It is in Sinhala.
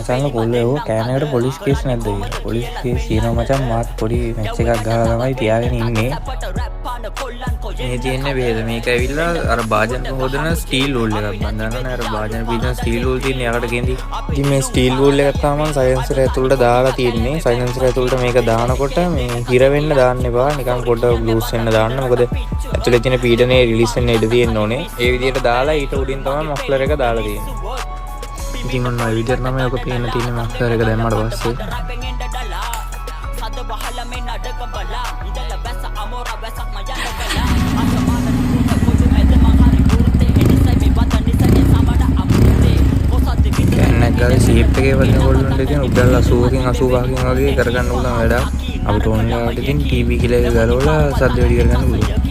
මචං පොල්ලේ ඕක කෑනකට පොලිස් කේස් නැද්ද කියලා. පොලිස් කේස් කියනවා මචං මාත් පොඩි මැච් එකක් ගහලා තමයි තියාගෙන ඉන්නේ. මේ තියෙන්නේ වේද මේක ඇවිල්ලා අර භාජන හොදන ස්ටීල් වූල් එකක් බඳනවනේ. අර භාජන පිටින් ස්ටීල් වූල් තියෙන යකට ගෙන්දි. ඉතින් මේ ස්ටීල් වූල් එකක් තමයි සයිලන්සර් ඇතුළට දාලා තියෙන්නේ. සයිලන්සර් ඇතුළට මේක දානකොට මේ හිර වෙන්න දාන්න එපා. නිකන් පොඩ්ඩක් ලූස් වෙන්න දාන්න. මොකද ඇතුළේ තියෙන පීඩනය රිලීස් වෙන්න ඉඩ තියෙන්න ඕනේ. ඒ විදිහට දාලා ඊට උඩින් තමයි මෆ්ලර් එක දාලා තියෙන්නේ. ඉතින් ඔන්න ඔය විදිහට තමයි ඔක පේන්න තියෙන මෆ්ලර් එක දැම්මට පස්සේ කෑන්නක් ගාවේ ෂේප් එකේ වදින ගොල්ලොන්ට ඉතින් උඩල් 80කින් 85කින් වගේ කරගන්න පුළුවන් වැඩක්. අපිට ඕන වෙලාවට ඉතින් ටීවී කියලා එක ගලවලා සද්ද වැඩි කරගන්න පුළුවන්.